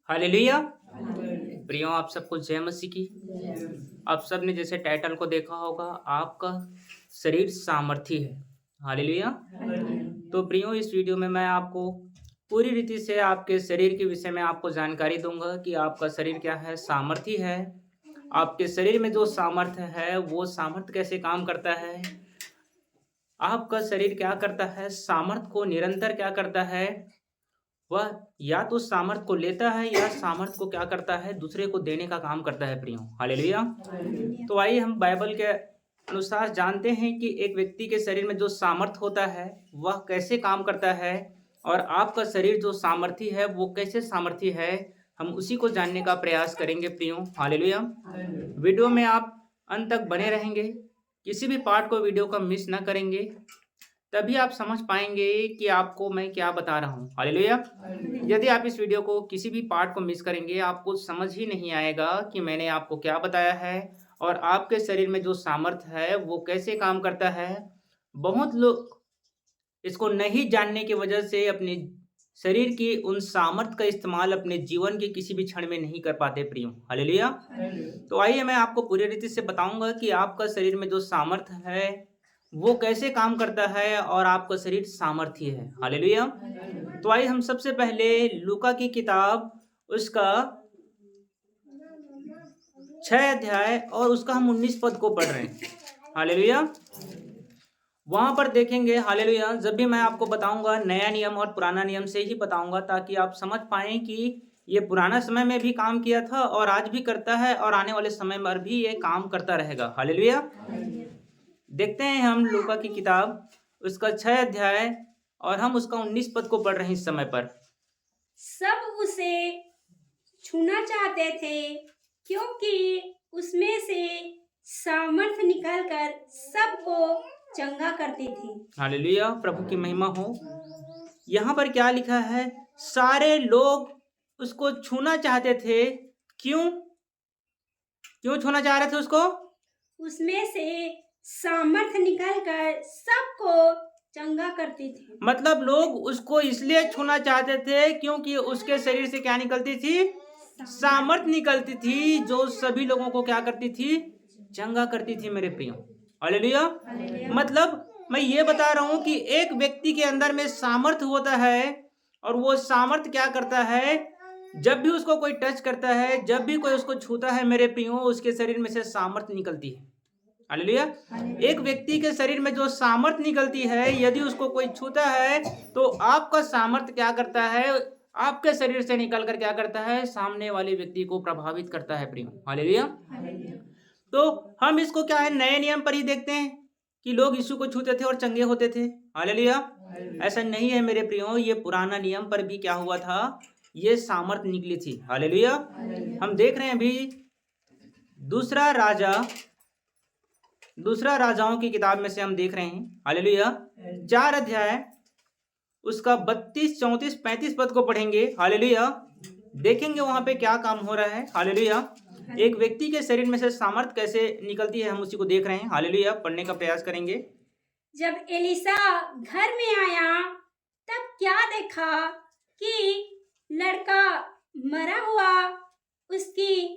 Hallelujah. प्रियो आप सबको जय मसीह की। आप सब ने जैसे टाइटल को देखा होगा, आपका शरीर सामर्थी है। हालेलुया। तो प्रियो इस वीडियो में मैं आपको पूरी रीति से आपके शरीर के विषय में आपको जानकारी दूंगा कि आपका शरीर क्या है, सामर्थी है। आपके शरीर में जो सामर्थ्य है वो सामर्थ्य कैसे काम करता है, आपका शरीर क्या करता है, सामर्थ्य को निरंतर क्या करता है, वह या तो सामर्थ को लेता है या सामर्थ को क्या करता है, दूसरे को देने का काम करता है प्रियो। हालेलुया। तो आइए हम बाइबल के अनुसार जानते हैं कि एक व्यक्ति के शरीर में जो सामर्थ होता है वह कैसे काम करता है, और आपका शरीर जो सामर्थी है वो कैसे सामर्थी है, हम उसी को जानने का प्रयास करेंगे प्रियो। हालेलुया। वीडियो में आप अंत तक बने रहेंगे, किसी भी पार्ट को वीडियो का मिस ना करेंगे, तभी आप समझ पाएंगे कि आपको मैं क्या बता रहा हूँ। हालेलुया। यदि आप इस वीडियो को किसी भी पार्ट को मिस करेंगे, आपको समझ ही नहीं आएगा कि मैंने आपको क्या बताया है और आपके शरीर में जो सामर्थ्य है वो कैसे काम करता है। बहुत लोग इसको नहीं जानने की वजह से अपने शरीर की उन सामर्थ्य का इस्तेमाल अपने जीवन के किसी भी क्षण में नहीं कर पाते प्रियो। हालेलुया। तो आइए मैं आपको पूरी रीति से बताऊंगा कि आपका शरीर में जो सामर्थ्य है वो कैसे काम करता है और आपका शरीर सामर्थ्य है। हालेलुया। तो आइए हम सबसे पहले लूका की किताब उसका 6 अध्याय और उसका हम 19 पद को पढ़ रहे हैं। हालेलुया। वहां पर देखेंगे, हालेलुया, जब भी मैं आपको बताऊंगा नया नियम और पुराना नियम से ही बताऊंगा ताकि आप समझ पाएं कि ये पुराना समय में भी काम किया था और आज भी करता है और आने वाले समय में भी ये काम करता रहेगा। हालेलुया। देखते हैं हम लूका की किताब उसका 6 अध्याय और हम उसका 19 पद को पढ़ रहे हैं इस समय पर। सब उसे छूना चाहते थे क्योंकि उसमें से सामर्थ निकलकर सबको चंगा करती थी। हालेलुया, प्रभु की महिमा हो। यहाँ पर क्या लिखा है, सारे लोग उसको छूना चाहते थे। क्यों क्यों छूना चाह रहे थे उसको? उसमें से सामर्थ निकलकर सबको चंगा करती थी। मतलब लोग उसको इसलिए छूना चाहते थे क्योंकि उसके शरीर से क्या निकलती थी, सामर्थ निकलती थी, जो सभी लोगों को क्या करती थी, चंगा करती थी मेरे प्रियो। हालेलुया। मतलब मैं ये बता रहा हूं कि एक व्यक्ति के अंदर में सामर्थ होता है और वो सामर्थ क्या करता है, जब भी उसको कोई टच करता है, जब भी कोई उसको छूता है मेरे प्रियो, उसके शरीर में से सामर्थ निकलती है। हालेलुया। एक व्यक्ति के शरीर में जो सामर्थ निकलती है, यदि उसको कोई छूता है तो आपका सामर्थ क्या करता है, आपके शरीर से निकलकर क्या करता है, सामने वाले व्यक्ति को प्रभावित करता है प्रियो। हालेलुया। तो हम इसको क्या है, नए नियम पर ही देखते हैं कि लोग यीशु को छूते थे और चंगे होते थे। हालेलुया। ऐसा नहीं है मेरे प्रियो, ये पुराना नियम पर भी क्या हुआ था, ये सामर्थ निकली थी। हालेलुया। हम देख रहे हैं अभी दूसरा राजाओं की किताब में से हम देख रहे हैं। हालेलुया। 4 अध्याय उसका 32, 34, 35 पद को पढ़ेंगे। हालेलुया। देखेंगे वहां पे क्या काम हो रहा है। हालेलुया। एक व्यक्ति के शरीर में से सामर्थ कैसे निकलती है, हम उसी को देख रहे हैं। हालेलुया। पढ़ने का प्रयास करेंगे। जब एलिसा घर में आया तब क्या देखा कि लड़का मरा हुआ उसकी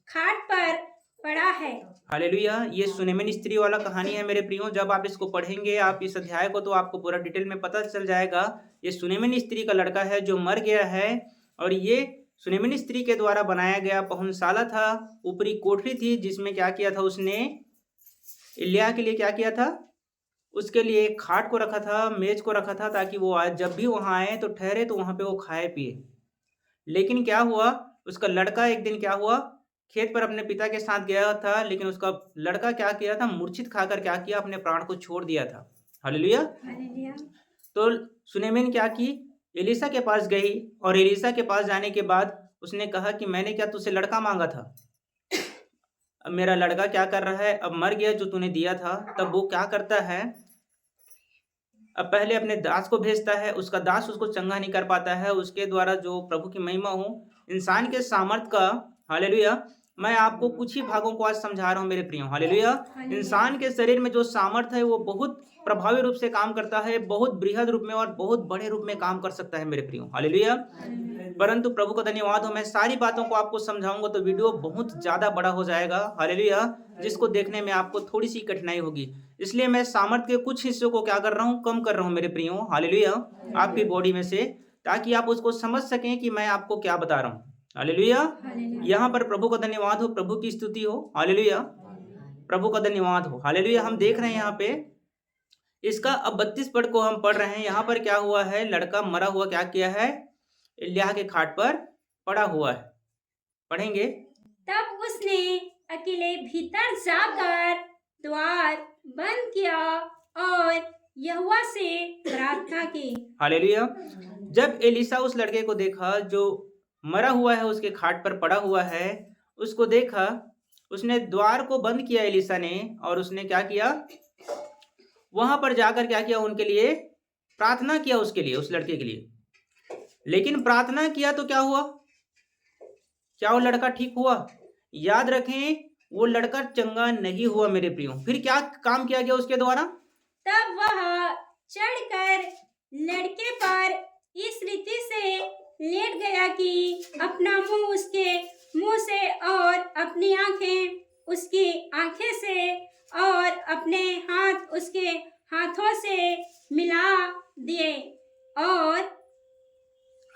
खाट पर पड़ा है। हालेलुया। ये सुनेमिन स्त्री वाला कहानी है मेरे प्रियो। जब आप इसको पढ़ेंगे, आप इस अध्याय को, तो आपको पूरा डिटेल में पता चल जाएगा। ये सुनेमिन स्त्री का लड़का है जो मर गया है, और ये सुनेमिन स्त्री के द्वारा बनाया गया पहुंचाला था, ऊपरी कोठरी थी, जिसमें क्या किया था उसने, इलिया के लिए क्या किया था, उसके लिए एक खाट को रखा था, मेज को रखा था, ताकि वो आज जब भी वहां आए तो ठहरे तो वहां पे वो खाए पिए। लेकिन क्या हुआ, उसका लड़का एक दिन क्या हुआ, खेत पर अपने पिता के साथ गया था, लेकिन उसका लड़का क्या किया था, मूर्छित खाकर क्या किया, अपने प्राण को छोड़ दिया था। हालेलुया। तो सुनेमिन क्या की, एलिसा के पास गई, और एलिसा के पास जाने के बाद उसने कहा कि मैंने क्या तुझसे लड़का मांगा था, अब मेरा लड़का क्या कर रहा है, अब मर गया जो तूने दिया था। तब वो क्या करता है, अब पहले अपने दास को भेजता है, उसका दास उसको चंगा नहीं कर पाता है, उसके द्वारा जो प्रभु की महिमा हो, इंसान के सामर्थ का। हालेलुया। मैं आपको कुछ ही भागों को आज समझा रहा हूं मेरे प्रियो। हालेलुया। इंसान के शरीर में जो सामर्थ है वो बहुत प्रभावी रूप से काम करता है, बहुत बृहद रूप में और बहुत बड़े रूप में काम कर सकता है मेरे प्रियो। हालेलुया। परंतु प्रभु का धन्यवाद हो, मैं सारी बातों को आपको समझाऊंगा तो वीडियो बहुत ज्यादा बड़ा हो जाएगा, हालेलुया, जिसको देखने में आपको थोड़ी सी कठिनाई होगी। इसलिए मैं सामर्थ के कुछ हिस्सों को क्या कर रहा हूँ, कम कर रहा हूँ मेरे प्रियो, हालेलुया, आपकी बॉडी में से, ताकि आप उसको समझ सकें कि मैं आपको क्या बता रहा हूँ। हालेलुया, यहाँ पर प्रभु का धन्यवाद हो, प्रभु की स्तुति हो, हालेलुया, प्रभु का धन्यवाद हो, हालेलुया। हम देख रहे हैं यहाँ पे इसका अब 32 पद को हम पढ़ रहे हैं। यहाँ पर क्या हुआ है, लड़का मरा हुआ क्या किया है, एलिय्याह के खाट पर पड़ा हुआ है। पढ़ेंगे। तब उसने अकेले भीतर जाकर द्वार बंद किया और यहोवा से प्रार्थना की। हालेलुया। जब एलीशा उस लड़के को देखा जो मरा हुआ है, उसके खाट पर पड़ा हुआ है, उसको देखा, उसने द्वार को बंद किया एलीशा ने, और उसने क्या किया, वहां पर जाकर क्या किया, उनके लिए प्रार्थना किया, उसके लिए, उस लड़के के लिए। लेकिन प्रार्थना किया तो क्या हुआ, क्या वो लड़का ठीक हुआ? याद रखें, वो लड़का चंगा नहीं हुआ मेरे प्रियो। फिर क्या काम किया गया उसके द्वारा? तब वह चढ़कर लड़के पर इस रीति से लेट गया कि अपना मुंह उसके मुंह से और अपनी आंखें उसकी आंखें से और अपने हाथ उसके हाथों से मिला दिए। और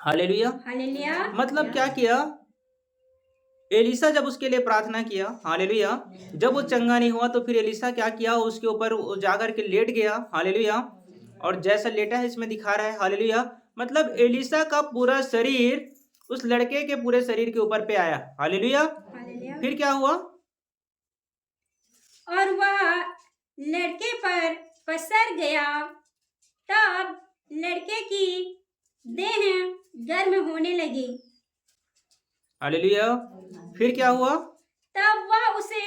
हालेलुया, हालेलुया, मतलब क्या किया, एलीशा जब उसके लिए प्रार्थना किया, हालेलुया, जब वो चंगा नहीं हुआ तो फिर एलीशा क्या किया, उसके ऊपर जाकर के लेट गया, हालेलुया, और जैसा लेटा है इसमें दिखा रहा है, हालेलुया, मतलब एलीशा का पूरा शरीर उस लड़के के पूरे शरीर के ऊपर पे आया, हालेलुया। फिर क्या हुआ, और वह लड़के पर पसर गया। तब लड़के की देह गर्म होने लगी। हालेलुया। फिर क्या हुआ, तब वह उसे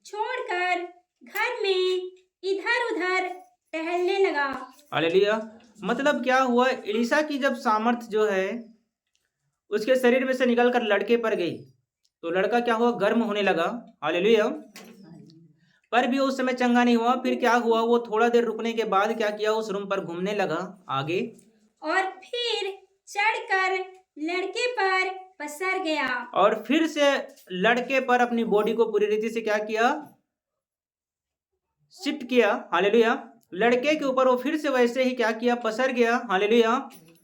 छोड़कर घर में इधर उधर टहलने लगा। हालेलुया। मतलब क्या हुआ, एलीशा की जब सामर्थ जो है उसके शरीर में से निकलकर लड़के पर गई तो लड़का क्या हुआ, गर्म होने लगा, हालेलुया, पर भी उस समय चंगा नहीं हुआ। फिर क्या हुआ, वो थोड़ा देर रुकने के बाद क्या किया, उस रूम पर घूमने लगा आगे, और फिर चढ़कर लड़के पर पसर गया, और फिर से लड़के पर अपनी बॉडी को पूरी रीति से क्या किया, शिफ्ट किया, हालेलुया, लड़के के ऊपर वो फिर से वैसे ही क्या किया, पसर गया, हालेलुया,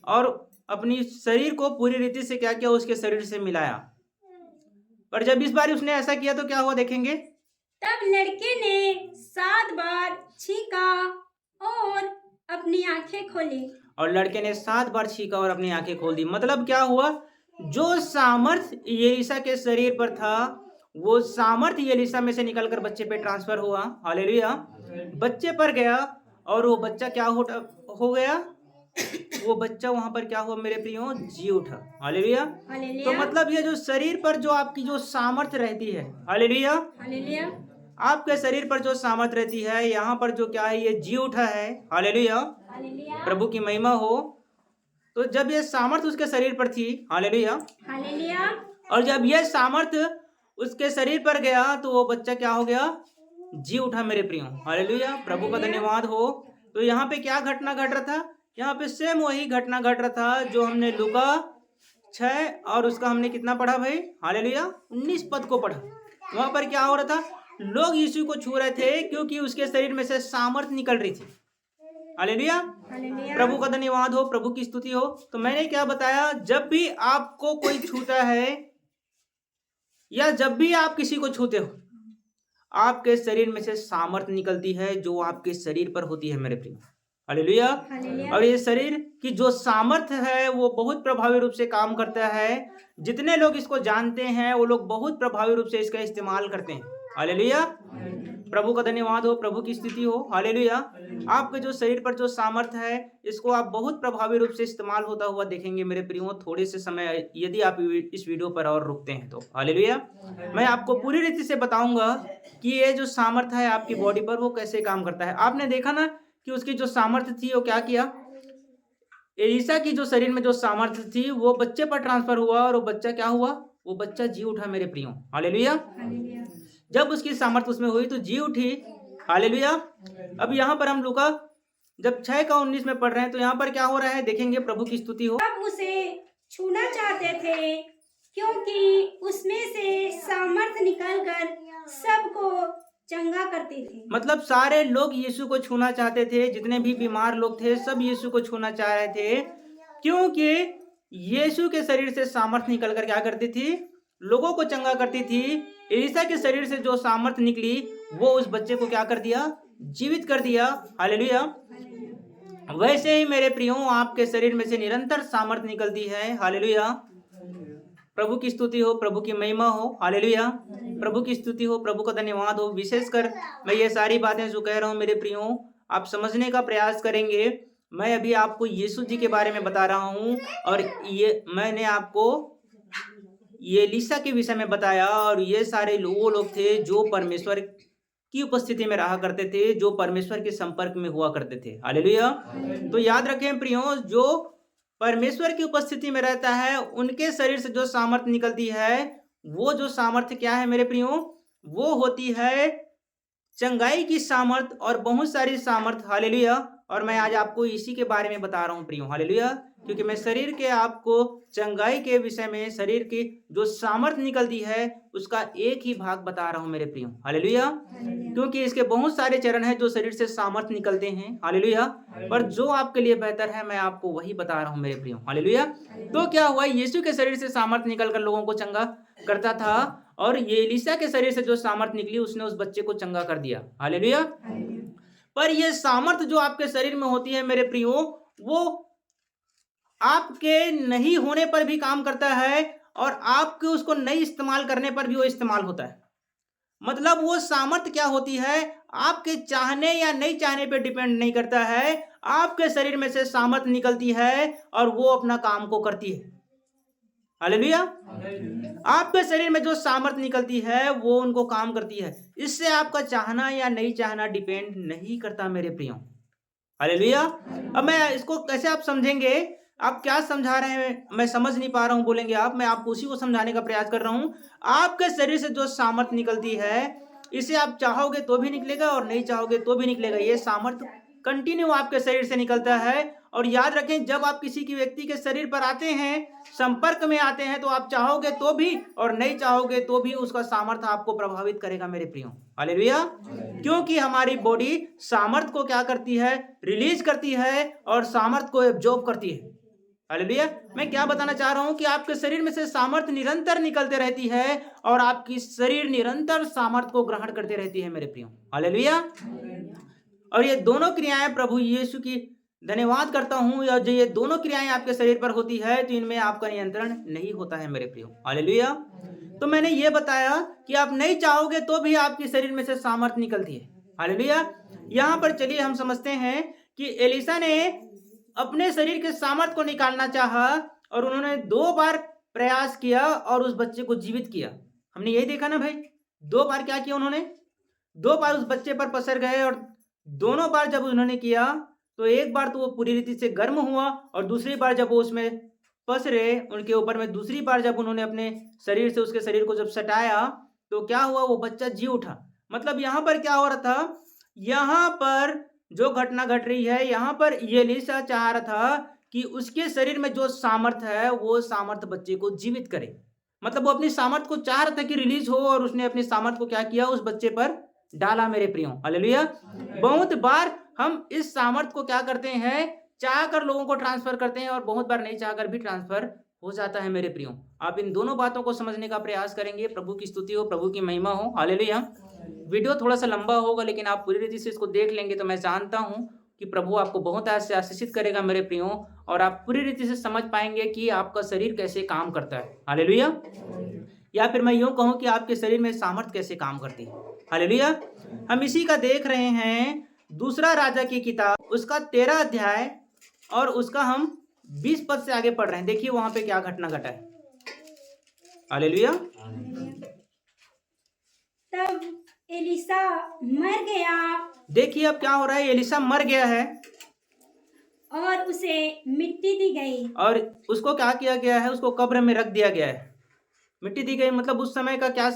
और अपनी शरीर को पूरी रीति से क्या किया, उसके शरीर से मिलाया। पर जब इस बार उसने ऐसा किया तो क्या हुआ, देखेंगे। तब लड़के ने 7 बार छींका और अपनी आंखें खोली। और लड़के ने 7 बार छींका और अपनी आंखें खोल दी। मतलब क्या हुआ, जो सामर्थ एलीशा के शरीर पर था वो सामर्थ एलीशा में से निकलकर बच्चे पे ट्रांसफर हुआ, हालेलुया, बच्चे पर गया, और वो बच्चा क्या हो गया, वो बच्चा वहां पर क्या हुआ मेरे प्रियो, जी उठा, हालेलुया। तो मतलब ये जो शरीर पर जो आपकी जो सामर्थ रहती है, हालेलुया, हालेलुया, आपके शरीर पर जो सामर्थ रहती है, यहाँ पर जो क्या है, ये जी उठा है, हालेलुया, हालेलुया, प्रभु की महिमा हो। तो जब ये सामर्थ उसके शरीर पर थी, हालेलुया, हालेलुया, और जब ये सामर्थ उसके शरीर पर गया तो वो बच्चा क्या हो गया, जी उठा मेरे प्रियो, हालेलुया, प्रभु का धन्यवाद हो। तो यहाँ पे क्या घटना घट रहा था, यहाँ पे सेम वही घटना घट रहा था जो हमने लूका 6 और उसका हमने कितना पढ़ा भाई, हालेलुया, 19 पद को पढ़ा। वहां पर क्या हो रहा था, लोग यीशु को छू रहे थे क्योंकि उसके शरीर में से सामर्थ निकल रही थी, हालेलुया, प्रभु का धन्यवाद हो, प्रभु की स्तुति हो। तो मैंने क्या बताया, जब भी आपको कोई छूता है या जब भी आप किसी को छूते हो, आपके शरीर में से सामर्थ निकलती है जो आपके शरीर पर होती है मेरे प्रिय, हालेलुया। और ये शरीर की जो सामर्थ है वो बहुत प्रभावी रूप से काम करता है। जितने लोग इसको जानते हैं वो लोग बहुत प्रभावी रूप से इसका इस्तेमाल करते हैं, हालेलुया, प्रभु का धन्यवाद हो, प्रभु की स्तुति हो, हालेलुया। आपके जो शरीर पर जो सामर्थ है इसको आप बहुत प्रभावी रूप से इस्तेमाल होता हुआ देखेंगे मेरे प्रियो, थोड़े से समय यदि आप इस वीडियो पर और रुकते हैं तो, हालेलुया। मैं आपको पूरी रीति से बताऊंगा कि ये जो सामर्थ है आपकी बॉडी पर वो कैसे काम करता है। आपने देखा ना कि उसकी जो सामर्थ्य थी वो क्या किया, एलीशा की जो शरीर में जो सामर्थ्य थी वो बच्चे पर ट्रांसफर हुआ, और वो बच्चा क्या हुआ, वो बच्चा जी उठा मेरे प्रियो, हालेलुया। जब उसकी सामर्थ्य उसमें हुई तो जी उठी, हालेलुया। अब यहाँ पर हम जब 6 का 19 में पढ़ रहे हैं तो यहाँ पर क्या हो रहा है, देखेंगे, प्रभु की स्तुति हो। तब उसे छूना चाहते थे, क्योंकि उसमें से सामर्थ निकलकर सबको चंगा करती थी। मतलब सारे लोग यीशु को छूना चाहते थे, जितने भी बीमार लोग थे सब यीशु को छूना चाह रहे थे, क्योंकि यीशु के शरीर से सामर्थ निकलकर क्या करती थी, लोगों को चंगा करती थी। एलिशा के शरीर से जो सामर्थ निकली वो उस बच्चे को क्या कर दिया, जीवित कर दिया। हालेलुया। वैसे ही मेरे प्रियो आपके शरीर में से निरंतर सामर्थ निकलती है। हालेलुया। प्रभु की स्तुति हो, प्रभु की महिमा हो। हालेलुया। प्रभु की स्तुति हो, प्रभु का धन्यवाद हो। विशेषकर मैं ये सारी बातें जो कह रहा हूँ मेरे प्रियो, आप समझने का प्रयास करेंगे। मैं अभी आपको यीशु जी के बारे में बता रहा हूँ, और ये मैंने आपको ये एलीशा के विषय में बताया, और ये सारे वो लोग थे जो परमेश्वर की उपस्थिति में रहा करते थे, जो परमेश्वर के संपर्क में हुआ करते थे। हालेलुया। तो याद रखें प्रियो, जो परमेश्वर की उपस्थिति में रहता है उनके शरीर से जो सामर्थ्य निकलती है, वो जो सामर्थ्य क्या है मेरे प्रियो, वो होती है चंगाई की सामर्थ और बहुत सारी सामर्थ। हालेलुया। और मैं आज आपको इसी के बारे में बता रहा हूँ प्रियो। हालेलुया। क्योंकि मैं शरीर के आपको चंगाई के विषय में शरीर की जो सामर्थ निकलती है उसका एक ही भाग बता रहा हूँ मेरे प्रियो। हालेलुया। क्योंकि इसके बहुत सारे चरण हैं जो शरीर से सामर्थ निकलते हैं। हालेलुया। पर जो आपके लिए बेहतर है मैं आपको वही बता रहा हूँ मेरे प्रियो। हालेलुया। तो क्या हुआ, यीशु के शरीर से सामर्थ निकलकर लोगों को चंगा करता था, और ये एलीशा के शरीर से जो सामर्थ निकली उसने उस बच्चे को चंगा कर दिया। हालेलुया। पर ये सामर्थ जो आपके शरीर में होती है मेरे प्रियो, वो आपके नहीं होने पर भी काम करता है, और आपके उसको नहीं इस्तेमाल करने पर भी वो इस्तेमाल होता है। मतलब वो सामर्थ क्या होती है, आपके चाहने या नहीं चाहने पे डिपेंड नहीं करता है। आपके शरीर में से सामर्थ निकलती है और वो अपना काम को करती है। हालेलुया। आपके शरीर में जो सामर्थ निकलती है वो उनको काम करती है। इससे आपका चाहना या नहीं चाहना डिपेंड नहीं करता मेरे प्रियो। हालेलुया। अब मैं इसको कैसे आप समझेंगे, आप क्या समझा रहे हैं मैं समझ नहीं पा रहा हूं बोलेंगे आप, मैं आपको उसी को समझाने का प्रयास कर रहा हूं। आपके शरीर से जो सामर्थ निकलती है इसे आप चाहोगे तो भी निकलेगा और नहीं चाहोगे तो भी निकलेगा। ये सामर्थ कंटिन्यू आपके शरीर से निकलता है। और याद रखें, जब आप किसी की व्यक्ति के शरीर पर आते हैं, संपर्क में आते हैं, तो आप चाहोगे तो भी और नहीं चाहोगे तो भी उसका सामर्थ आपको प्रभावित करेगा मेरे प्रियो। हालेलुया। क्योंकि हमारी बॉडी सामर्थ को क्या करती है, रिलीज करती है, और सामर्थ को एब्जॉर्ब करती है। हालेलुया। मैं क्या बताना चाह रहा हूं कि आपके शरीर में से सामर्थ निरंतर निकलते रहती है, और आपकी शरीर निरंतर सामर्थ को ग्रहण करते रहती है मेरे प्रियो। हालेलुया। और ये दोनों क्रियाएं प्रभु यीशु की धन्यवाद करता हूं, या जो ये दोनों क्रियाएं आपके शरीर पर होती है तो इनमें आपका नियंत्रण नहीं होता है मेरे प्रियो। हालेलुया। तो मैंने ये बताया कि आप नहीं चाहोगे तो भी आपके शरीर में से सामर्थ निकलती है। हालेलुया। यहाँ पर चलिए हम समझते हैं कि एलीशा ने अपने शरीर के सामर्थ को निकालना चाहा, और उन्होंने 2 बार प्रयास किया और उस बच्चे को जीवित किया। हमने यही देखा ना भाई, 2 बार क्या किया उन्होंने, 2 बार उस बच्चे पर पसर गए, और दोनों बार जब उन्होंने किया तो एक बार तो वो पूरी रीति से गर्म हुआ, और दूसरी बार जब वो उसमें पसरे उनके ऊपर में, दूसरी बार जब उन्होंने अपने शरीर से उसके शरीर को जब सटाया तो क्या हुआ, वो बच्चा जी उठा। मतलब यहाँ पर क्या हो रहा था, यहाँ पर जो घटना घट रही है, यहाँ पर ये एलीशा चाह रहा था कि उसके शरीर में जो सामर्थ है वो सामर्थ बच्चे को जीवित करे। मतलब वो अपनी सामर्थ को चाह रहा था कि रिलीज हो, और उसने अपनी सामर्थ को क्या किया, उस बच्चे पर डाला मेरे प्रियो। हालेलुया। बहुत बार हम इस सामर्थ को क्या करते हैं, चाह कर लोगों को ट्रांसफर करते हैं, और बहुत बार नहीं चाहकर भी ट्रांसफर हो जाता है मेरे प्रियो। आप इन दोनों बातों को समझने का प्रयास करेंगे। प्रभु की स्तुति हो, प्रभु की महिमा हो। हालेलुया। वीडियो थोड़ा सा लंबा होगा, लेकिन आप पूरी रीति से इसको देख लेंगे तो मैं जानता हूं कि प्रभु आपको बहुत ऐसे आशीषित करेगा मेरे प्रियो, और आप पूरी रीति से समझ पाएंगे कि आपका शरीर कैसे काम करता है। हालेलुया। या फिर मैं यूं कहूं कि आपके शरीर में सामर्थ कैसे काम करती है। हालेलुया। हम इसी का देख रहे हैं दूसरा राजा की किताब, उसका 13 अध्याय, और उसका हम 20 पद से आगे पढ़ रहे हैं। देखिए वहां पे क्या घटना घटा है। हालेलुया। तब एलीशा मर गया, देखिए अब क्या हो रहा है, एलीशा मर गया है और उसे मिट्टी दी गई। और उसको क्या किया गया है, उसको कब्र में रख दिया गया है, मिट्टी दी गई। मतलब उस समय का क्या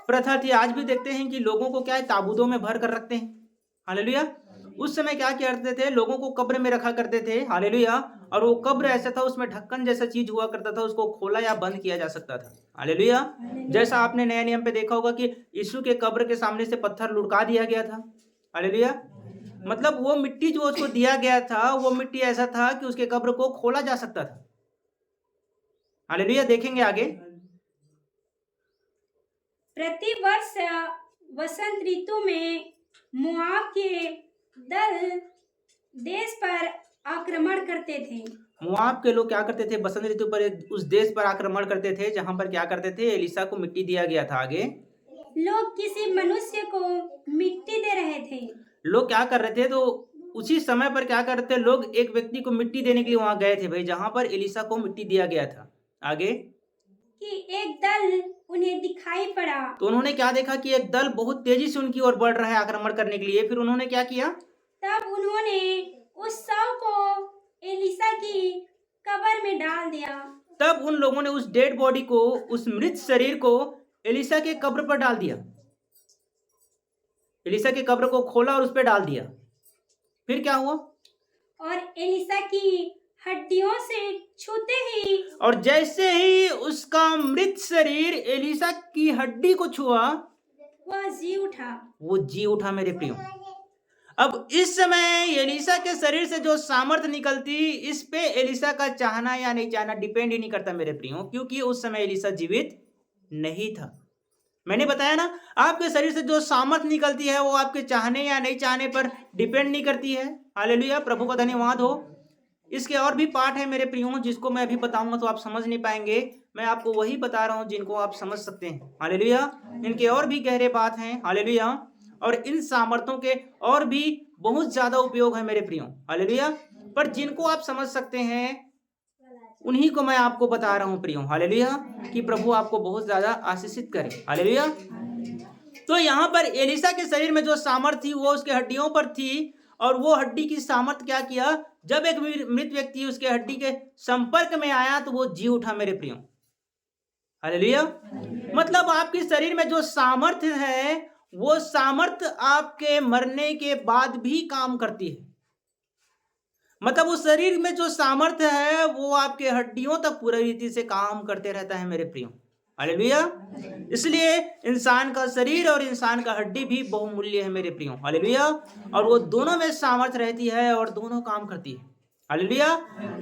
प्रथा थी, आज भी देखते हैं कि लोगों को क्या है, ताबूतों में भर कर रखते हैं। हालेलुया। उस समय क्या करते थे, लोगों को कब्र में रखा करते थे, हालेलुया। और वो कब्र ऐसा था, उसमें ढक्कन जैसा चीज हुआ करता था, उसको खोला या बंद किया जा सकता था, हालेलुया। जैसा आपने नए नियम पे देखा होगा कि यीशु के कब्र के सामने से पत्थर लुढ़का दिया गया था, हालेलुया। मतलब वो मिट्टी जो उसको दिया गया था, वो मिट्टी ऐसा था कि उसके कब्र को खोला जा सकता था, हालेलुया। देखेंगे आगे। प्रति वर्ष वसंत ऋतु में मोआब के दल देश पर आक्रमण करते थे। मोआब के लोग क्या करते थे, बसंत ऋतु पर उस देश पर आक्रमण करते थे जहां पर क्या करते थे, एलिसा को मिट्टी दिया गया था। आगे लोग किसी मनुष्य को मिट्टी दे रहे थे। लोग क्या कर रहे थे, तो उसी समय पर क्या कर रहे थे, लोग एक व्यक्ति को मिट्टी देने के लिए वहां गए थे भाई, जहां पर एलिसा को मिट्टी दिया गया था। आगे कि एक दल उन्हें दिखाई पड़ा। तो उन्होंने क्या देखा कि एक दल बहुत तेजी से उनकी ओर बढ़ रहा है आक्रमण करने के लिए। फिर उन्होंने क्या किया, तब उन्होंने उस शव को एलिसा की कब्र में डाल दिया। तब उन लोगों ने उस डेड बॉडी को, उस मृत शरीर को एलिसा के कब्र पर डाल दिया। एलिसा के कब्र को खोला और उस पर डाल दिया। फिर क्या हुआ, और एलिसा की हड्डियों से छूते ही, और जैसे ही उसका मृत शरीर एलिसा की हड्डी को छुआ, वह जी उठा। वो जी उठा मेरे प्रियो। अब इस समय एलिसा के शरीर से जो सामर्थ्य निकलती, इस पे एलिसा का चाहना या नहीं चाहना डिपेंड ही नहीं करता मेरे प्रियो, क्योंकि उस समय एलिसा जीवित नहीं था। मैंने बताया ना, आपके शरीर से जो सामर्थ्य निकलती है वो आपके चाहने या नहीं चाहने पर डिपेंड नहीं करती है, हालेलुया। प्रभु का धन्यवाद हो। इसके और भी पाठ है मेरे प्रियो, जिसको मैं अभी बताऊंगा तो आप समझ नहीं पाएंगे। मैं आपको वही बता रहा हूं जिनको आप समझ सकते हैं, हालेलुया। इनके और भी गहरे बात हैं, हालेलुया। और इन सामर्थ्यों के और भी बहुत ज्यादा उपयोग है मेरे प्रियो, हालेलुया। पर जिनको आप समझ सकते हैं उन्हीं को मैं आपको बता रहा हूं प्रियो, हालेलुया। कि प्रभु आपको बहुत ज्यादा आशीषित करे, हालेलुया। तो यहाँ पर एलिसा के शरीर में जो सामर्थ्य थी वो उसके हड्डियों पर थी, और वो हड्डी की सामर्थ्य क्या किया, जब एक मृत व्यक्ति उसके हड्डी के संपर्क में आया तो वो जी उठा मेरे प्रियो, हालेलुया। मतलब आपके शरीर में जो सामर्थ्य है वो सामर्थ्य आपके मरने के बाद भी काम करती है। मतलब उस शरीर में जो सामर्थ्य है वो आपके हड्डियों तक पूरी रीति से काम करते रहता है मेरे प्रियो, हालेलुया। इसलिए इंसान का शरीर और इंसान का हड्डी भी बहुमूल्य है मेरे प्रियो, हालेलुया। और वो दोनों में सामर्थ्य रहती है और दोनों काम करती है, हालेलुया।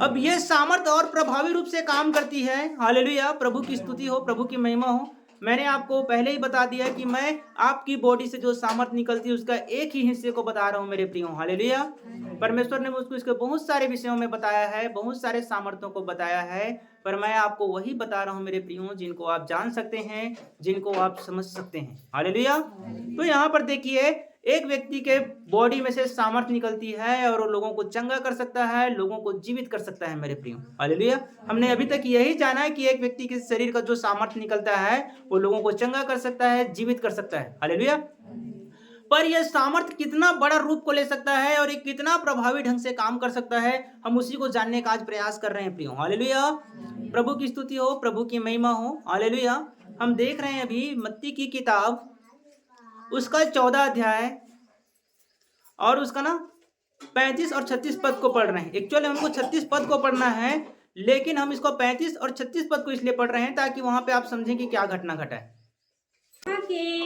अब ये सामर्थ्य और प्रभावी रूप से काम करती है, हालेलुया। प्रभु की स्तुति हो, प्रभु की महिमा हो। मैंने आपको पहले ही बता दिया कि मैं आपकी बॉडी से जो सामर्थ्य निकलती है उसका एक ही हिस्से को बता रहा हूं मेरे प्रियो, हालेलुया। परमेश्वर ने मुझको इसके बहुत सारे विषयों में बताया है, बहुत सारे सामर्थ्यों को बताया है, पर मैं आपको वही बता रहा हूं मेरे प्रियो जिनको आप जान सकते हैं, जिनको आप समझ सकते हैं, हालेलुया। तो यहाँ पर देखिए, एक व्यक्ति के बॉडी में से सामर्थ्य निकलती है और वो लोगों को चंगा कर सकता है, लोगों को जीवित कर सकता है मेरे प्रियो, हालेलुया। हमने अभी तक यही जाना है कि एक व्यक्ति के शरीर का जो सामर्थ्य निकलता है वो लोगों को चंगा कर सकता है, जीवित कर सकता है, हालेलुया। पर यह सामर्थ्य कितना बड़ा रूप को ले सकता है और ये कितना प्रभावी ढंग से काम कर सकता है, हम उसी को जानने का आज प्रयास कर रहे हैं प्रियो, हालेलुया। प्रभु की स्तुति हो, प्रभु की महिमा हो, हालेलुया। हम देख रहे हैं अभी मत्ती की किताब, उसका 14 अध्याय और उसका 35 और 36 पद को पढ़ रहे हैं। एक्चुअली हमको 36 पद को पढ़ना है, लेकिन हम इसको 35 और 36 पद को इसलिए पढ़ रहे हैं ताकि वहां पे आप समझें कि क्या घटना घटा है। वहाँ के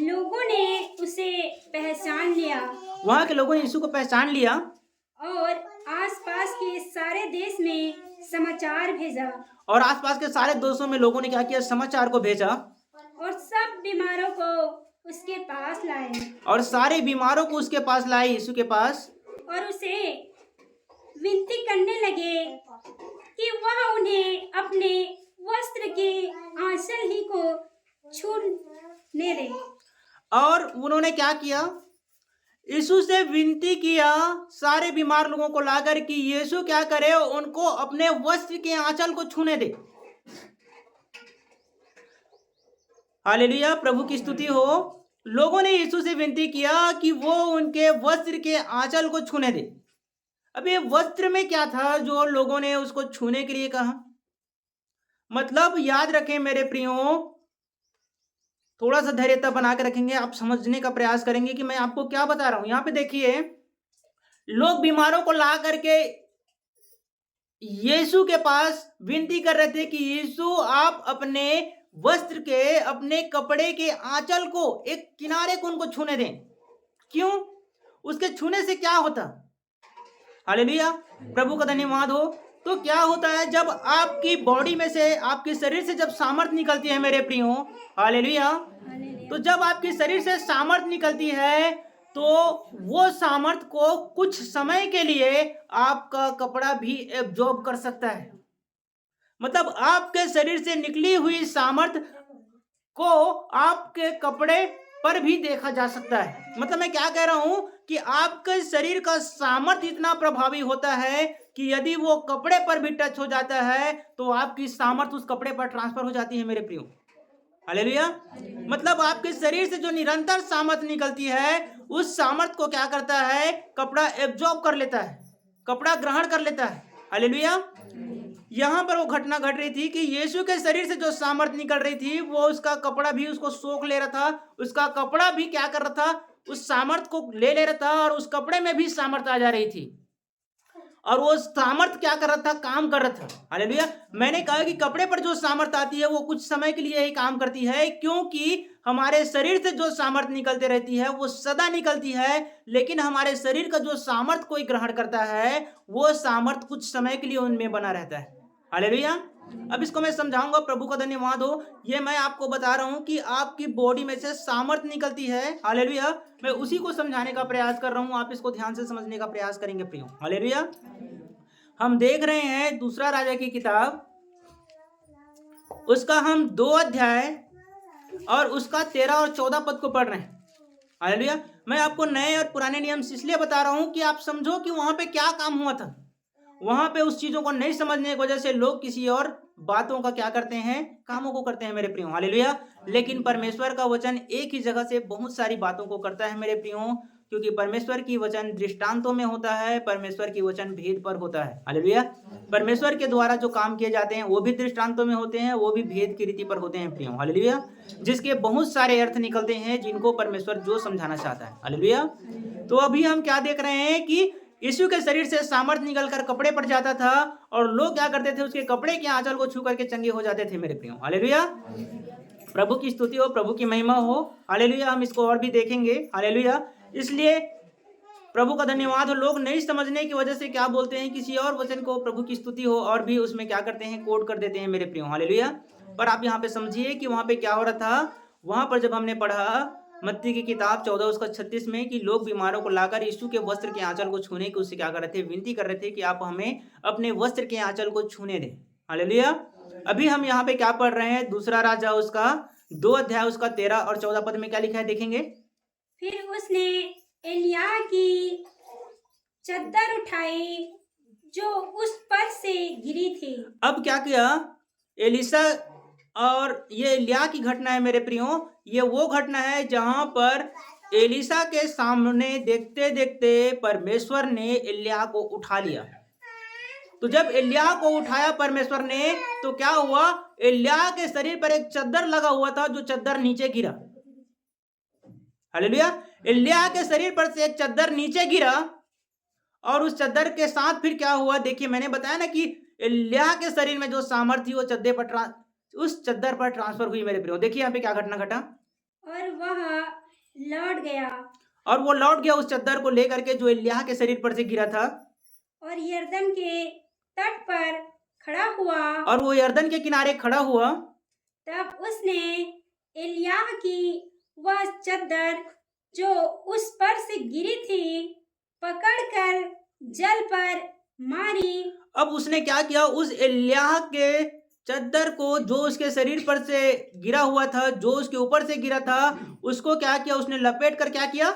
लोगों ने उसे पहचान लिया, वहां के लोगों ने यीशु को पहचान लिया और आसपास के सारे देश में समाचार भेजा, और आसपास के सारे देशों में लोगों ने क्या किया, समाचार को भेजा, और सब बीमारों को उसके पास लाए, और सारे बीमारों को उसके पास लाए, यीशु के पास, और उसे विनती करने लगे कि वह उन्हें अपने वस्त्र के आंचल ही को छूने दे। और उन्होंने क्या किया, यीशु से विनती किया सारे बीमार लोगों को लाकर कि यीशु क्या करे, उनको अपने वस्त्र के आंचल को छूने दे, हालेलुया। प्रभु की स्तुति हो। लोगों ने यीशु से विनती किया कि वो उनके वस्त्र के आंचल को छूने दे। अब ये वस्त्र में क्या था जो लोगों ने उसको छूने के लिए कहा, मतलब याद रखें मेरे प्रियो, थोड़ा सा धैर्यता बना के रखेंगे, आप समझने का प्रयास करेंगे कि मैं आपको क्या बता रहा हूं। यहाँ पे देखिए, लोग बीमारों को ला करके यीशु के पास विनती कर रहे थे कि यीशु आप अपने वस्त्र के, अपने कपड़े के आंचल को, एक किनारे को उनको छूने दें। क्यों? उसके छूने से क्या होता? हालेलुया, प्रभु का धन्यवाद हो। तो क्या होता है जब आपकी बॉडी में से, आपके शरीर से जब सामर्थ्य निकलती है मेरे प्रियो, हालेलुया, तो जब आपके शरीर से सामर्थ्य निकलती है तो वो सामर्थ्य को कुछ समय के लिए आपका कपड़ा भी एब्जॉर्ब कर सकता है। मतलब आपके शरीर से निकली हुई सामर्थ्य को आपके कपड़े पर भी देखा जा सकता है। मतलब मैं क्या कह रहा हूं कि आपके शरीर का सामर्थ्य इतना प्रभावी होता है कि यदि वो कपड़े पर भी टच हो जाता है तो आपकी सामर्थ्य उस कपड़े पर ट्रांसफर हो जाती है मेरे प्रियो। हालेलुया। मतलब आपके शरीर से जो निरंतर सामर्थ्य निकलती है उस सामर्थ्य को क्या करता है, कपड़ा एब्जॉर्ब कर लेता है, कपड़ा ग्रहण कर लेता है। हालेलुया। यहां पर वो घटना घट रही थी कि यीशु के शरीर से जो सामर्थ्य निकल रही थी वो उसका कपड़ा भी उसको सोख ले रहा था, उसका कपड़ा भी क्या कर रहा था, उस सामर्थ्य को ले रहा था और उस कपड़े में भी सामर्थ्य आ जा रही थी और वो सामर्थ्य क्या कर रहा था, काम कर रहा था। हालेलुया। मैंने कहा कि कपड़े पर जो सामर्थ्य आती है वो कुछ समय के लिए ही काम करती है, क्योंकि हमारे शरीर से जो सामर्थ्य निकलते रहती है वो सदा निकलती है, लेकिन हमारे शरीर का जो सामर्थ्य कोई ग्रहण करता है वो सामर्थ्य कुछ समय के लिए उनमें बना रहता है। हालेलुया। अब इसको मैं समझाऊंगा, प्रभु का धन्यवाद हो। ये मैं आपको बता रहा हूं कि आपकी बॉडी में से सामर्थ्य निकलती है। हालेलुया। मैं उसी को समझाने का प्रयास कर रहा हूं, आप इसको ध्यान से समझने का प्रयास करेंगे प्रियो। हालेलुया। हम देख रहे हैं दूसरा राजा की किताब, उसका हम 2 अध्याय और उसका 13 और 14 पद को पढ़ रहे हैं। हालेलुया। मैं आपको नए और पुराने नियम इसलिए बता रहा हूं कि आप समझो कि वहां पे क्या काम हुआ था। वहां पे उस चीजों को नहीं समझने की वजह से लोग किसी और बातों का क्या करते हैं, कामों को करते हैं मेरे प्रियो। हालेलुया। लेकिन परमेश्वर का वचन एक ही जगह से बहुत सारी बातों को करता है मेरे प्रियो, क्योंकि परमेश्वर की वचन दृष्टांतों में होता है, परमेश्वर की वचन भेद पर होता है। हालेलुया। परमेश्वर के द्वारा जो काम किए जाते हैं वो भी दृष्टांतों में होते हैं, वो भी भेद की रीति पर होते हैं प्रियो। हालेलुया। जिसके बहुत सारे अर्थ निकलते हैं जिनको परमेश्वर जो समझाना चाहता है। हालेलुया। तो अभी हम क्या देख रहे हैं कि यीशु के शरीर से सामर्थ्य निकलकर कपड़े पर जाता था और लोग क्या करते थे, उसके कपड़े के आंचल को छू करके चंगे हो जाते थे मेरे प्रियो। हालेलुया। प्रभु की स्तुति हो, प्रभु की महिमा हो। हालेलुया। हम इसको और भी देखेंगे। हालेलुया। इसलिए प्रभु का धन्यवाद हो। लोग नहीं समझने की वजह से क्या बोलते हैं, किसी और वचन को प्रभु की स्तुति हो और भी उसमें क्या करते हैं, कोड कर देते हैं मेरे प्रियो। हालेलुया। पर आप यहाँ पे समझिए कि वहां पे क्या हो रहा था। वहां पर जब हमने पढ़ा मत्ती की किताब 14 उसका 36 में कि लोग बीमारों को लाकर यीशु के वस्त्र के आंचल को छूने की उससे क्या कर रहे थे, विनती कर रहे थे कि आप हमें अपने वस्त्र के आंचल को छूने दें। हालेलुया। अभी हम यहाँ पे क्या पढ़ रहे हैं, दूसरा राजा उसका 2 अध्याय उसका 13 और 14 पद में क्या लिखा है, देखेंगे। फिर उसने एलिय्याह की चद्दर उठाई जो उस पर से गिरी थी। अब क्या किया एलिशा, और ये एलिय्याह की घटना है मेरे प्रियो। ये वो घटना है जहां पर एलिशा के सामने देखते देखते परमेश्वर ने एलिय्याह को उठा लिया। तो जब एलिय्याह को उठाया परमेश्वर ने तो क्या हुआ, एलिय्याह के शरीर पर एक चद्दर लगा हुआ था जो चद्दर नीचे गिरा। हालेलुया। एलिय्याह के शरीर पर से एक चद्दर नीचे गिरा और उस चद्दर के साथ फिर क्या हुआ, देखिए मैंने बताया ना कि एलिय्याह के शरीर में जो सामर्थ्य थी वो उस चद्दर पर ट्रांसफर हुई मेरे प्रियो। देखिए यहाँ पे क्या घटना घटा, और वह लौट गया और वो लौट गया उस चद्दर को लेकर के जो एलिय्याह के शरीर पर से गिरा था, और यरदन के तट पर खड़ा हुआ। और वो यरदन के किनारे खड़ा हुआ। तब उसने एलिय्याह की वह चद्दर जो उस पर से गिरी थी पकड़कर जल पर मारी। अब उसने क्या किया, उस एलिय्याह के चद्दर को जो उसके शरीर पर से गिरा हुआ था, जो उसके ऊपर से गिरा था, उसको क्या किया, उसने लपेट कर क्या किया,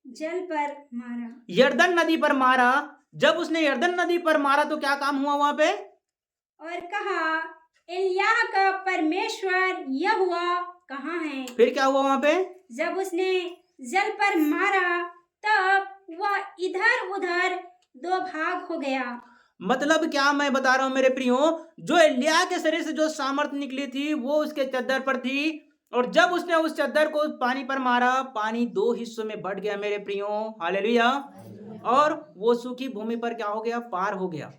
जल पर मारा, यरदन नदी पर मारा। जब उसने यरदन नदी पर मारा तो क्या काम हुआ वहां पे, और कहा एलिय्याह का परमेश्वर यहोवा कहाँ है। फिर क्या हुआ वहां पे, जब उसने जल पर मारा तब वह इधर उधर 2 भाग हो गया। मतलब क्या मैं बता रहा हूं मेरे प्रियो, जो एलिय्याह के शरीर से जो सामर्थ्य निकली थी वो उसके चद्दर पर थी और जब उसने उस चद्दर को पानी पर मारा, पानी 2 हिस्सों में बँट गया मेरे प्रियो, हालेलुया। और वो सूखी भूमि पर क्या हो गया? पार हो गया।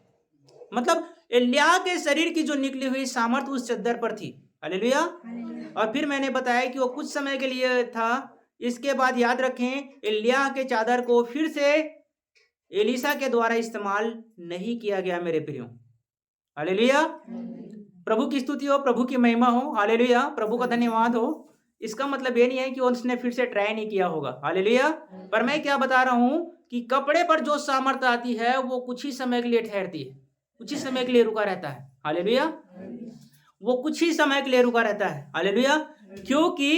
मतलब एलिय्याह के शरीर की जो निकली हुई सामर्थ उस चद्दर पर थी, हालेलुया। और फिर मैंने बताया कि वो कुछ समय के लिए था। इसके बाद याद रखें, एलिय्याह के चादर को फिर से एलीशा के द्वारा इस्तेमाल नहीं किया गया मेरे प्रियो, हालेलुया। प्रभु की स्तुति हो, प्रभु की महिमा हो, हालेलुया। प्रभु का धन्यवाद हो। इसका मतलब ये नहीं है कि उसने फिर से ट्राई नहीं किया होगा, हालेलुया। पर मैं क्या बता रहा हूं कि कपड़े पर जो सामर्थ्य आती है वो कुछ ही समय के लिए ठहरती है, कुछ ही समय के लिए रुका रहता है, हालेलुया। वो कुछ ही समय के लिए रुका रहता है, हालेलुया। क्योंकि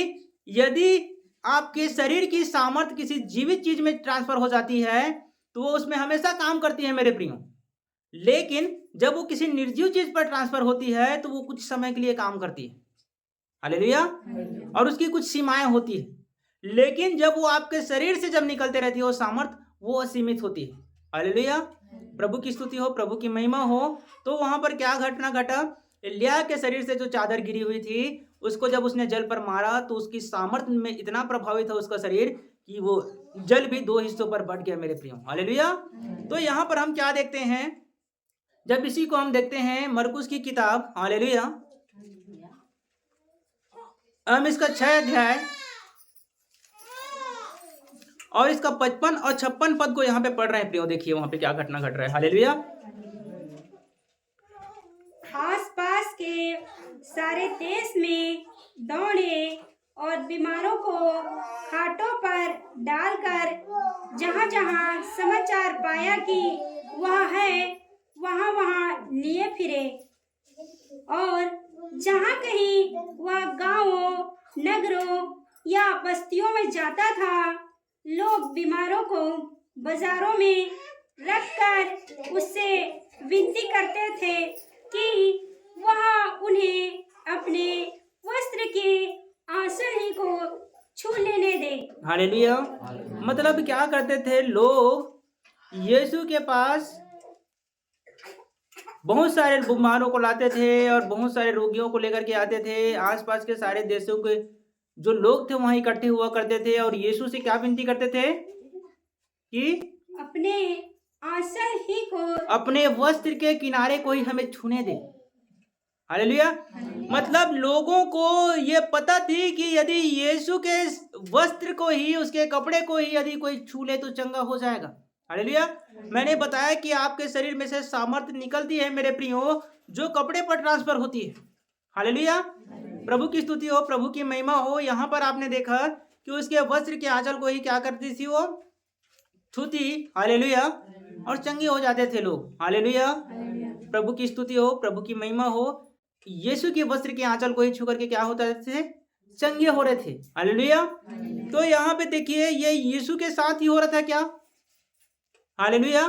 यदि आपके शरीर की सामर्थ्य किसी जीवित चीज में ट्रांसफर हो जाती है तो वो उसमें हमेशा काम करती है मेरे प्रियो। लेकिन जब वो किसी निर्जीव चीज पर ट्रांसफर होती है तो वो कुछ समय के लिए काम करती है, हालेलुया। और उसकी कुछ सीमाएं होती है। लेकिन जब वो आपके शरीर से जब निकलते रहती है वो सामर्थ, वो असीमित होती है, हालेलुया। प्रभु की स्तुति हो, प्रभु की महिमा हो। तो वहां पर क्या घटना घटा? एलिय्याह के शरीर से जो चादर गिरी हुई थी उसको जब उसने जल पर मारा तो उसकी सामर्थ में इतना प्रभावित था उसका शरीर कि वो जल भी 2 हिस्सों पर बंट गया मेरे प्रियो, हालेलुया। तो यहाँ पर हम क्या देखते हैं? जब इसी को हम देखते हैं मरकुस की किताब, हालेलुया। हम इसका 6 अध्याय और इसका 55 और 56 पद को यहाँ पे पढ़ रहे हैं प्रियो। देखिए वहां पे क्या घटना घट रहा है, हालेलुया। आसपास के सारे देश में दौड़े और बीमारों को खाटों पर डालकर जहाँ जहाँ समाचार पाया कि वह है वहाँ वहाँ लिए फिरे। और जहाँ कहीं वह गांवों, नगरों या बस्तियों में जाता था, लोग बीमारों को बाजारों में रखकर उससे विनती करते थे कि वह उन्हें अपने वस्त्र के आंचल ही को छू लेने दे, हालेलुया। मतलब क्या करते थे लोग? यीशु के पास बहुत सारे बीमारों को लाते थे और बहुत सारे रोगियों को लेकर के आते थे। आसपास के सारे देशों के जो लोग थे वहां इकट्ठे हुआ करते थे और यीशु से क्या विनती करते थे कि अपने आंचल ही को, अपने वस्त्र के किनारे को ही हमें छूने दे, हालेलुया। मतलब लोगों को ये पता थी कि यदि यीशु के वस्त्र को ही, उसके कपड़े को ही यदि कोई छू ले तो चंगा हो जाएगा, हालेलुया। मैंने बताया कि आपके शरीर में से सामर्थ्य निकलती है मेरे प्रियो जो कपड़े पर ट्रांसफर होती है, हालेलुया। प्रभु की स्तुति हो, प्रभु की महिमा हो। यहाँ पर आपने देखा कि उसके वस्त्र के आंचल को ही क्या करती थी? वो छूती, हालेलुया, और चंगे हो जाते थे लोग, हालेलुया। प्रभु की स्तुति हो, प्रभु की महिमा हो। यीशु के वस्त्र के आंचल को ही छू करके क्या होता थे? चंगे हो रहे थे, हालेलुया। तो यहाँ पे देखिए ये यीशु के साथ ही हो रहा था क्या? हालेलुया।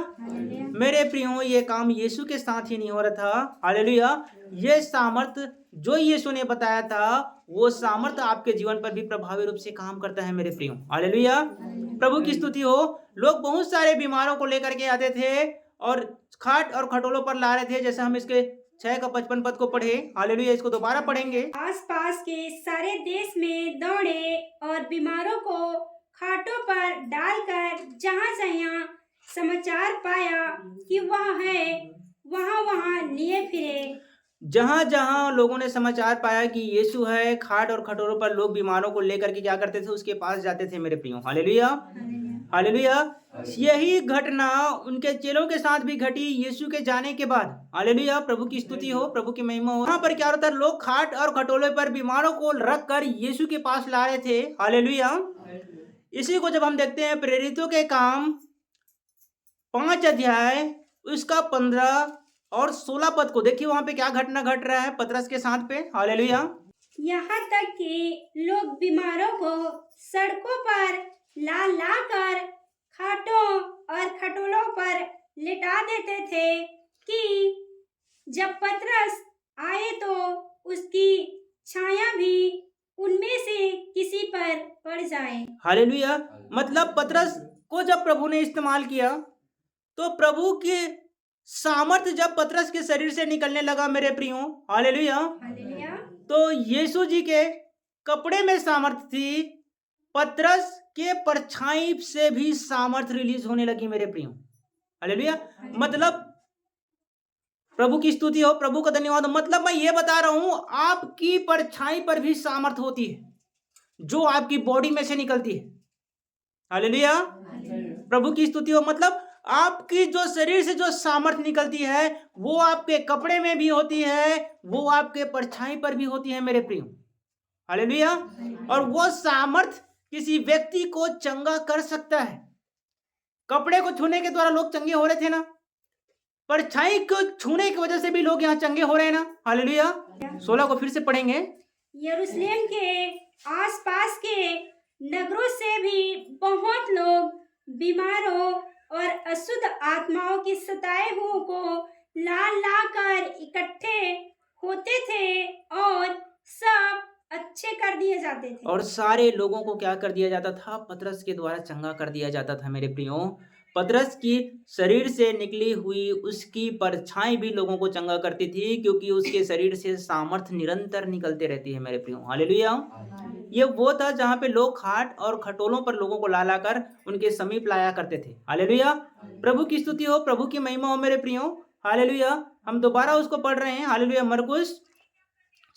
मेरे प्रियो ये काम यीशु के साथ ही नहीं हो रहा था, हालेलुया। ये सामर्थ जो यीशु ने बताया था वो सामर्थ आपके जीवन पर भी प्रभावी रूप से काम करता है मेरे प्रियो, हालेलुया। प्रभु की स्तुति हो। लोग बहुत सारे बीमारों को लेकर के आते थे और खाट और खटोलों पर ला रहे थे, जैसे हम इसके 6 का 55 पद को पढ़े, हालेलुया। इसको दोबारा पढ़ेंगे। आसपास के सारे देश में दौड़े और बीमारों को खाटों पर डालकर जहाँ जहाँ समाचार पाया कि वह है वहाँ वहाँ लिए फिरे। जहां जहां लोगों ने समाचार पाया कि यीशु है, खाट और खटोलों पर लोग बीमारों को लेकर के क्या करते थे? उसके पास जाते थे मेरे प्रियो, हालेलुया, हालेलुया। यही घटना उनके चेलों के साथ भी घटी यीशु के जाने के बाद, हालेलुया। प्रभु की स्तुति हो, प्रभु की महिमा हो। वहां पर क्या होता है? लोग खाट और खटोले पर बीमारों को रख कर यीशु के पास ला रहे थे, हालेलुया। इसी को जब हम देखते हैं प्रेरितों के काम 5 अध्याय उसका 15 और 16 पद को देखिए, वहां पे क्या घटना घट रहा है पतरस के साथ पे, हालेलुया। यहाँ तक कि लोग बीमारों को सड़कों पर ला ला कर खाटों और खटोलों पर लिटा देते थे कि जब पतरस आए तो उसकी छाया भी उनमें से किसी पर पड़ जाए, हालेलुया। मतलब पतरस को जब प्रभु ने इस्तेमाल किया तो प्रभु के सामर्थ्य जब पतरस के शरीर से निकलने लगा मेरे प्रियो, हालेलुया, हालेलुया। तो यीशु जी के कपड़े में सामर्थ थी, पतरस के परछाई से भी सामर्थ रिलीज होने लगी मेरे प्रियो। हालेलुया। मतलब प्रभु की स्तुति हो, प्रभु का धन्यवाद हो। मतलब मैं ये बता रहा हूं, आपकी परछाई पर भी सामर्थ होती है जो आपकी बॉडी में से निकलती है। हालेलुया। प्रभु की स्तुति हो। मतलब आपकी जो शरीर से जो सामर्थ निकलती है वो आपके कपड़े में भी होती है, वो आपके परछाई पर भी होती है मेरे प्रियो। हालेलुया। और वो सामर्थ किसी व्यक्ति को चंगा कर सकता है। कपड़े को छूने के द्वारा लोग चंगे हो रहे थे ना, परछाई को छूने की वजह से भी लोग यहाँ चंगे हो रहे हैं ना। हालेलुया। 16 को फिर से पढ़ेंगे। यरूशलेम के आसपास के नगरों से भी बहुत लोग बीमारों और अशुद्ध आत्माओं की सताए हुओं को ला कर इकट्ठे होते थे और सब अच्छे कर दिए जाते थे। और सारे लोगों को क्या कर दिया जाता था? पतरस के द्वारा चंगा कर दिया जाता था मेरे प्रियो। पतरस की शरीर से निकली हुई उसकी परछाई भी लोगों को चंगा करती थी, क्योंकि उसके शरीर से सामर्थ निरंतर निकलते रहती है मेरे प्रियो। हालेलुया। ये वो था जहाँ पे लोग खाट और खटोलों पर लोगों को ला कर उनके समीप लाया करते थे। हालेलुया। प्रभु की स्तुति हो, प्रभु की महिमा हो मेरे प्रियो। हालेलुया। हम दोबारा उसको पढ़ रहे हैं। हालेलुया। मरकुस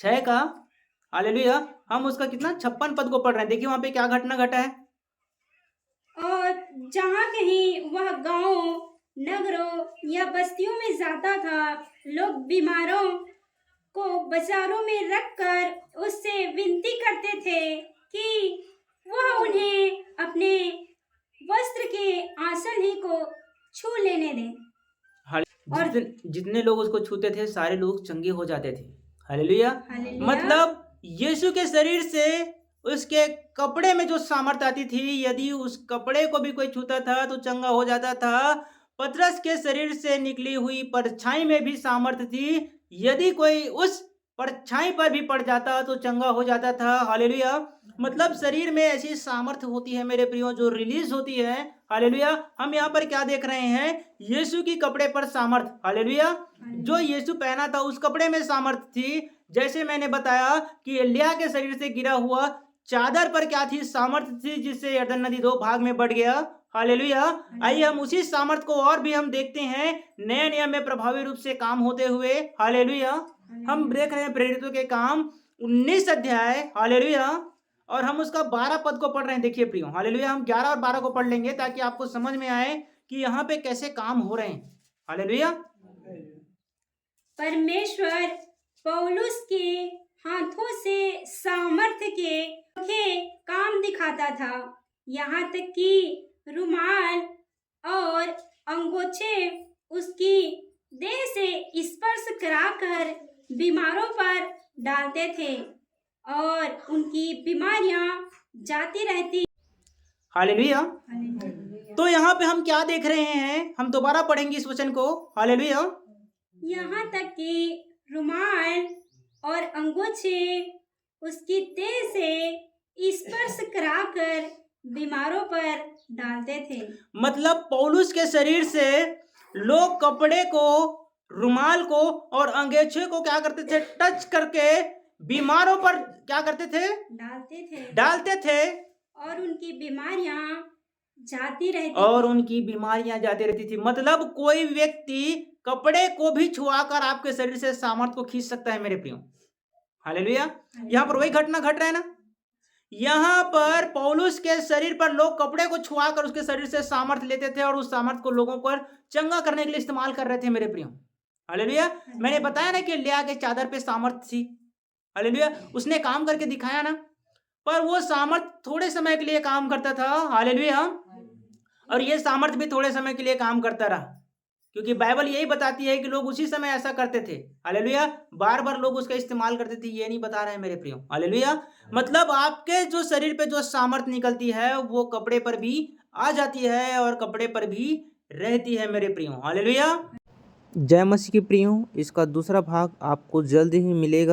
6 का हालेलुया हम उसका कितना 56 पद को पढ़ रहे हैं। देखिए वहां पे क्या घटना घटा है। और जहाँ कहीं वह गांवों, नगरों या बस्तियों में जाता था, लोग बीमारों को बाजारों में रखकर उससे विनती करते थे कि वह उन्हें अपने वस्त्र के आंचल ही को छू लेने दे। और जितने लोग उसको छूते थे सारे लोग चंगे हो जाते थे। हालेलुया। मतलब यीशु के शरीर से उसके कपड़े में जो सामर्थ आती थी, यदि उस कपड़े को भी कोई छूता था तो चंगा हो जाता था। पतरस के शरीर से निकली हुई परछाई में भी सामर्थ थी, यदि कोई उस परछाई पर भी पड़ जाता तो चंगा हो जाता था। हालेलुया। मतलब शरीर में ऐसी सामर्थ होती है मेरे प्रियो जो रिलीज होती है। हालेलुया। हम यहाँ पर क्या देख रहे हैं? यीशु की कपड़े पर सामर्थ। हालेलुया। जो यीशु पहना था उस कपड़े में सामर्थ थी। जैसे मैंने बताया कि एलिय्याह के शरीर से गिरा हुआ चादर पर क्या थी? सामर्थ थी, जिससे यरदन नदी 2 भाग में बढ़ गया। हालेलुया। आइए हम उसी सामर्थ को और भी हम देखते हैं नए नियम में प्रभावी रूप से काम होते हुए। हालेलुया। हम देख रहे हैं प्रेरितों के काम 19 अध्याय। हालेलुया। और हम उसका 12 पद को पढ़ रहे हैं। देखिए प्रियो। हालेलुया। हम 11 और 12 को पढ़ लेंगे ताकि आपको समझ में आए कि यहाँ पे कैसे काम हो रहे हैं। हालेलुया। परमेश्वर पौलुस के हाथों से सामर्थ्य के काम दिखाता था, यहाँ तक कि रुमाल और अंगोछे उसकी देह से स्पर्श कराकर बीमारों पर डालते थे और उनकी बीमारियां जाती रहती। हालेलुया। तो यहाँ पे हम क्या देख रहे हैं? हम दोबारा पढ़ेंगे इस वचन को। हालेलुया। यहाँ तक कि रुमाल और अंगोछे उसकी देह से स्पर्श कराकर बीमारों पर डालते थे। मतलब पौलुस के शरीर से लोग कपड़े को, रुमाल को और अंगोछे को क्या करते थे? टच करके बीमारों पर क्या करते थे? डालते थे और उनकी बीमारियां जाती रहती थी। मतलब कोई व्यक्ति कपड़े को भी छुआकर आपके शरीर से सामर्थ को खींच सकता है मेरे प्रियो। हालेलुया। यहाँ पर वही घटना घट रहा है ना। यहाँ पर पौलुस के शरीर पर लोग कपड़े को छुआकर उसके शरीर से सामर्थ लेते थे और उस सामर्थ को लोगों पर चंगा करने के लिए इस्तेमाल कर रहे थे मेरे प्रियो। हालेलुया। मैंने बताया ना कि एलिय्याह के चादर पे सामर्थ थी। हालेलुया। उसने काम करके दिखाया ना, पर वो सामर्थ थोड़े समय के लिए काम करता था। हालेलुया। और ये सामर्थ भी थोड़े समय के लिए काम करता रहा, क्योंकि बाइबल यही बताती है कि लोग उसी समय ऐसा करते थे। हालेलुया। बार बार लोग उसका इस्तेमाल करते थे, ये नहीं बता रहे हैं मेरे प्रियो। हालेलुया। मतलब आपके जो शरीर पे जो सामर्थ निकलती है वो कपड़े पर भी आ जाती है और कपड़े पर भी रहती है मेरे प्रियो। हालेलुया। जय मसीह के प्रियो। इसका दूसरा भाग आपको जल्द ही मिलेगा।